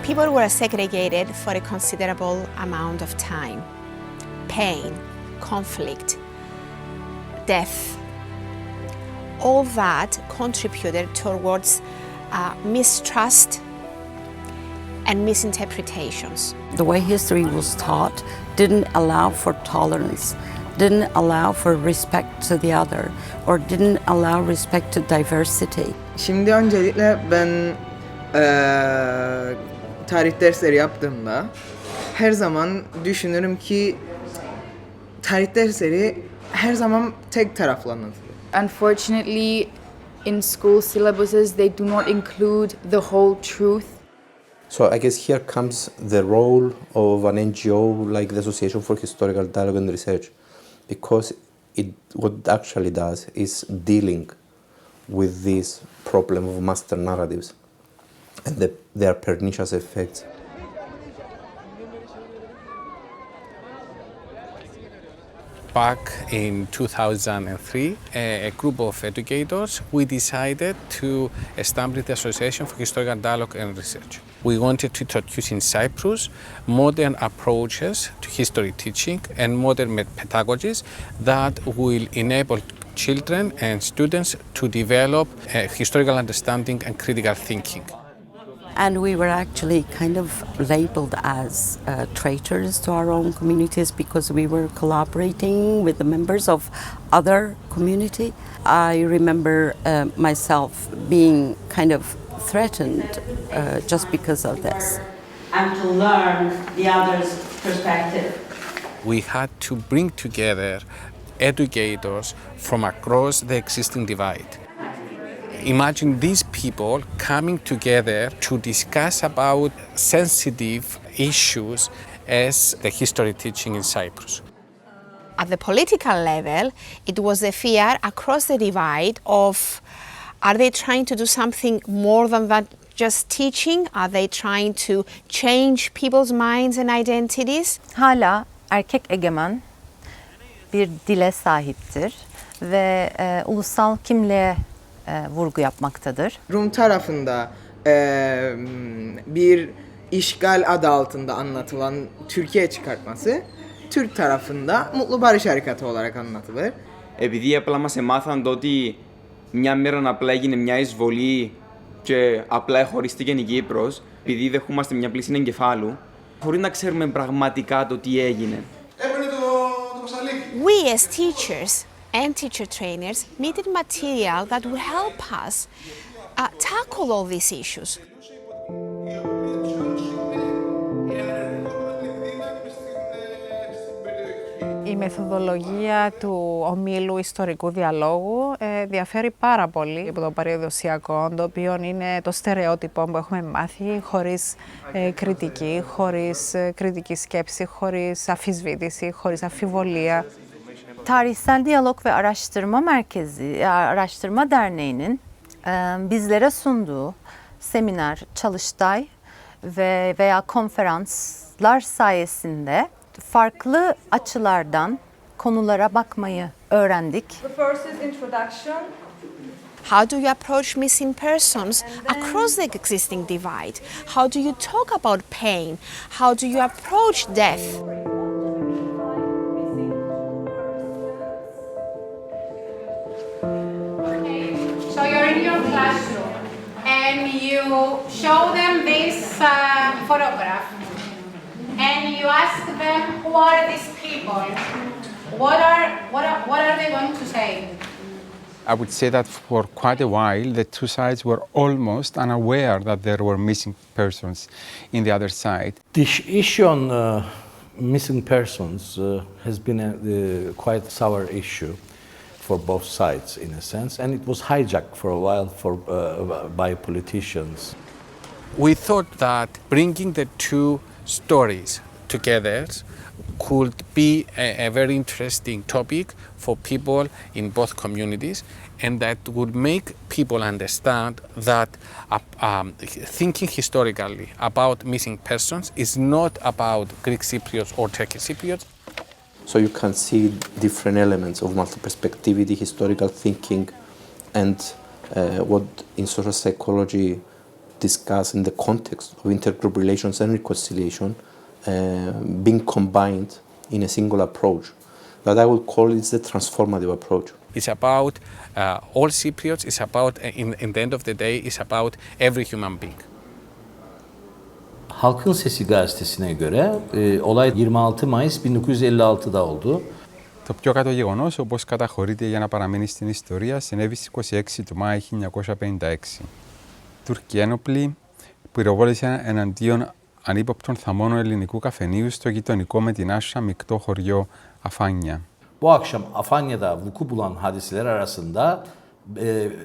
People were segregated for a considerable amount of time. Pain, conflict, death, all that contributed towards mistrust and misinterpretations. The way history was taught didn't allow for tolerance, didn't allow for respect to the other, or didn't allow respect to diversity. Şimdi öncelikle ben tarih dersleri yaptığımda her zaman düşünürüm ki tarih dersleri her zaman tek taraflı anlatılır. Unfortunately, in school syllabuses, they do not include the whole truth. So I guess here comes the role of an NGO like the Association for Historical Dialogue and Research, because what it actually does is dealing with this problem of master narratives and their pernicious effects. Back in 2003, a group of educators, we decided to establish the Association for Historical Dialogue and Research. We wanted to introduce in Cyprus modern approaches to history teaching and modern pedagogies that will enable children and students to develop historical understanding and critical thinking. And we were actually kind of labeled as traitors to our own communities because we were collaborating with the members of other community. I remember myself being kind of threatened just because of this. And to learn the other's perspective. We had to bring together educators from across the existing divide. Imagine these people coming together to discuss about sensitive issues as the history teaching in Cyprus. At the political level, it was a fear across the divide of, are they trying to do something more than that just teaching? Are they trying to change people's minds and identities? Hala erkek egemen bir dile sahiptir ve ulusal kimliğe vurgu yapmaktadır. Rum tarafında bir işgal adı altında anlatılan Türkiye çıkartması, Türk tarafında Mutlu Barış Harekatı olarak anlatılır. Επειδή απλά μας εμάθαν το ότι μια μέρα απλά έγινε μια εισβολή και απλά εχωρίστηκε η Κύπρος, επειδή δεχόμαστε μια πλήση εγκεφάλου, χωρίς να ξέρουμε πραγματικά το τι έγινε. We as teachers and teacher trainers needed material that would help us tackle all these issues. Η μεθοδολογία του ομίλου ιστορικού διαλόγου διαφέρει πάρα πολύ από το παραδοσιακό, το οποίο είναι το στερεότυπο που έχουμε μάθει, χωρίς κριτική, χωρίς κριτική σκέψη, χωρίς αμφισβήτηση, χωρίς αμφιβολία. Tarihsel Diyalog ve Araştırma Merkezi, Araştırma Derneği'nin bizlere sunduğu seminer, çalıştay veya konferanslar sayesinde farklı açılardan konulara bakmayı öğrendik. The first is introduction. How do you approach missing persons across the existing divide? How do you talk about pain? How do you approach death? So you're in your classroom and you show them this photograph and you ask them, who are these people? What are they going to say? I would say that for quite a while the two sides were almost unaware that there were missing persons in the other side. The issue on missing persons has been a quite sour issue for both sides in a sense, and it was hijacked for a while by politicians. We thought that bringing the two stories together could be a very interesting topic for people in both communities, and that would make people understand that thinking historically about missing persons is not about Greek Cypriots or Turkish Cypriots. So you can see different elements of multi-perspectivity, historical thinking, and what in social psychology discussed in the context of intergroup relations and reconciliation being combined in a single approach. That I would call it the transformative approach. It's about all Cypriots, it's about, in the end of the day, it's about every human being. Halkın Sesi gazetesine göre olay 26 Mayıs 1956'da oldu. Το πιο κάτω γεγονός, όπως καταχωρείται για να παραμείνει στην ιστορία, συνέβη στις 26 του Μάη 1956. Τούρκοι ένοπλοι πυροβόλησαν εναντίον ανύποπτων θαμώνων ελληνικού καφενείου στο γειτονικό με την Άσσα μεικτό χωριό Αφάνια. Bu akşam Afanya'da vuku bulan hadiseler arasında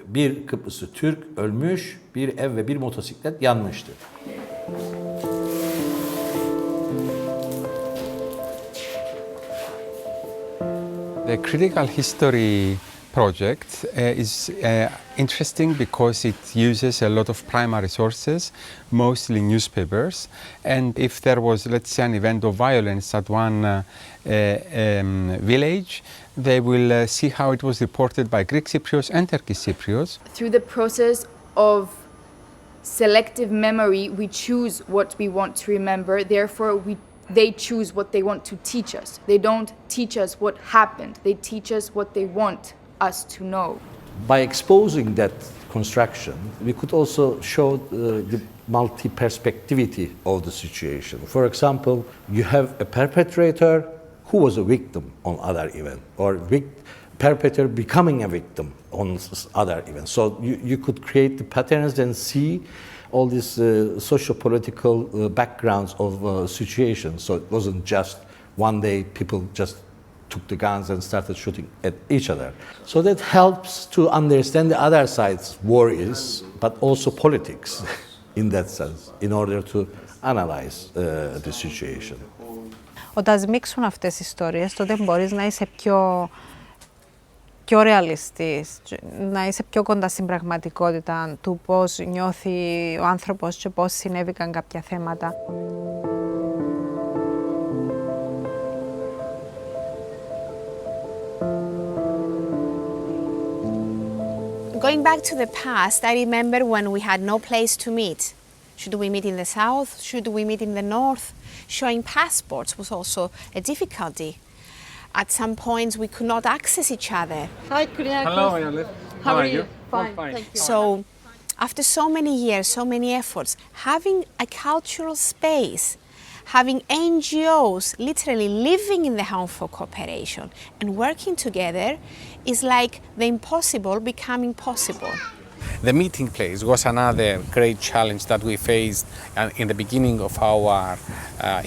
bir Kıbrıslı Türk ölmüş, bir ev ve bir motosiklet yanmıştı. The Critical History project is interesting because it uses a lot of primary sources, mostly newspapers, and if there was, let's say, an event of violence at one village, they will see how it was reported by Greek Cypriots and Turkish Cypriots. Through the process of selective memory, we choose what we want to remember, therefore they choose what they want to teach us. They don't teach us what happened, they teach us what they want us to know. By exposing that construction, we could also show the multi-perspectivity of the situation. For example, you have a perpetrator who was a victim on other event, or perpetrator becoming a victim on other events. So you could create the patterns and see all these socio-political backgrounds of situations. So it wasn't just one day people just took the guns and started shooting at each other. So that helps to understand the other side's worries, but also politics in that sense, in order to analyze the situation. Όταν σμίξουν αυτές τις ιστορίες, τότε μπορείς να είσαι πιο ρεαλιστής, να είσαι πιο κοντά στην πραγματικότητα του πώς νιώθει ο άνθρωπος και πώς συνέβηκαν κάποια θέματα. Going back to the past, I remember when we had no place to meet. Should we meet in the south? Should we meet in the north? Showing passports was also a difficulty. At some points, we could not access each other. Hi, Kuryakos. Hello, Ayali. How are you? Fine, thank you. So, after so many years, so many efforts, having a cultural space, having NGOs literally living in the home for cooperation and working together is like the impossible becoming possible. The meeting place was another great challenge that we faced in the beginning of our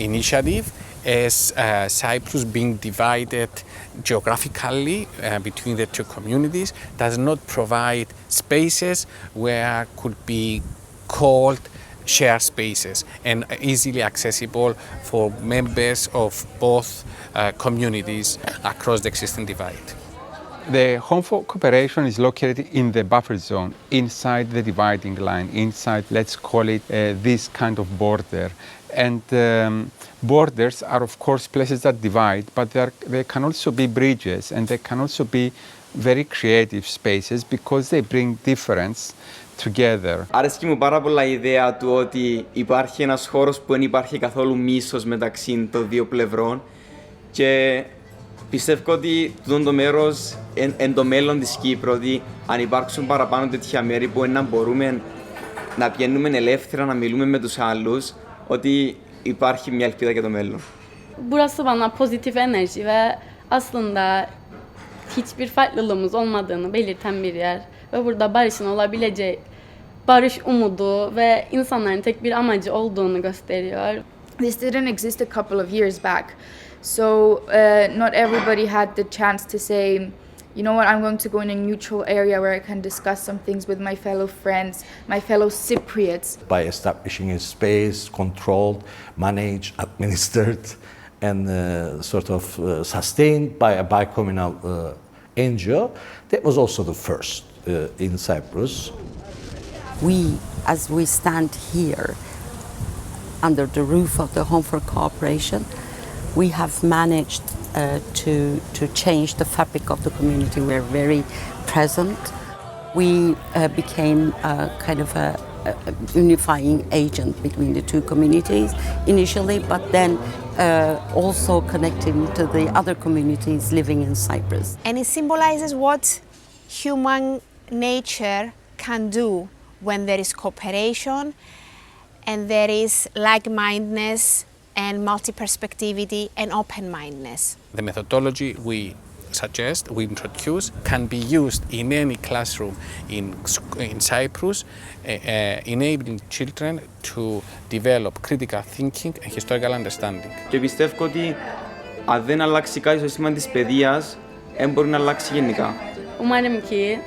initiative, as Cyprus being divided geographically between the two communities does not provide spaces where could be called shared spaces and easily accessible for members of both communities across the existing divide. The Home for Cooperation is located in the buffer zone, inside the dividing line, inside, let's call it, this kind of border. And borders are, of course, places that divide, but they can also be bridges, and they can also be very creative spaces because they bring difference together. Αρέσκει μου πάρα πολλά η ιδέα του ότι υπάρχει ένας χώρος που δεν υπάρχει καθόλου μίσος μεταξύ των δύο πλευρών και πιστεύω ότι το μέρος εν το μέλλον της Κύπρου, ότι αν υπάρξουν παραπάνω τέτοια μέρη που να μπορούμε να πηγαίνουμε ελεύθερα, να μιλούμε με τους άλλους, ότι υπάρχει μια ελπίδα για το μέλλον. Burası bana pozitif enerji ve aslında hiçbir farklılığımız olmadığını belirten bir yer. Ve burada barışın olabileceği, barış umudu ve insanların tek bir amacı olduğunu gösteriyor. This didn't exist a couple of years back. So not everybody had the chance to say, you know what, I'm going to go in a neutral area where I can discuss some things with my fellow friends, my fellow Cypriots. By establishing a space controlled, managed, administered, and sort of sustained by a bicommunal NGO, that was also the first in Cyprus. We, as we stand here under the roof of the Home for Cooperation, we have managed to change the fabric of the community. We're very present. We became kind of a unifying agent between the two communities initially, but then also connecting to the other communities living in Cyprus. And it symbolizes what human nature can do when there is cooperation and there is like-mindedness and multi-perspectivity and open-mindedness. The methodology we suggest, we introduce, can be used in any classroom in Cyprus, enabling children to develop critical thinking and historical understanding. Και πιστεύω ότι αν δεν αλλάξει κάτι στο σύστημα της παιδείας, δεν μπορεί να αλλάξει γενικά. Umarım ki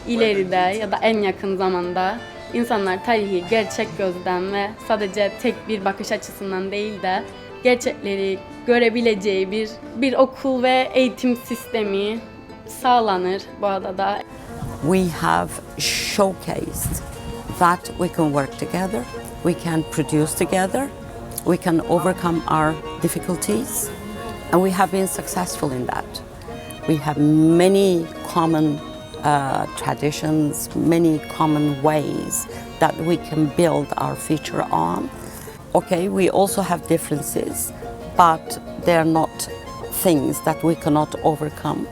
ileride ya da en yakın zamanda insanlar tarihi gerçek gözden ve sadece tek bir bakış açısından değil de gerçekleri görebileceği bir okul ve eğitim sistemi sağlanır bu adada. We have showcased that we can work together, we can produce together, we can overcome our difficulties, and we have been successful in that. We have many common traditions, many common ways that we can build our future on. Okay, we also have differences, but they're not things that we cannot overcome.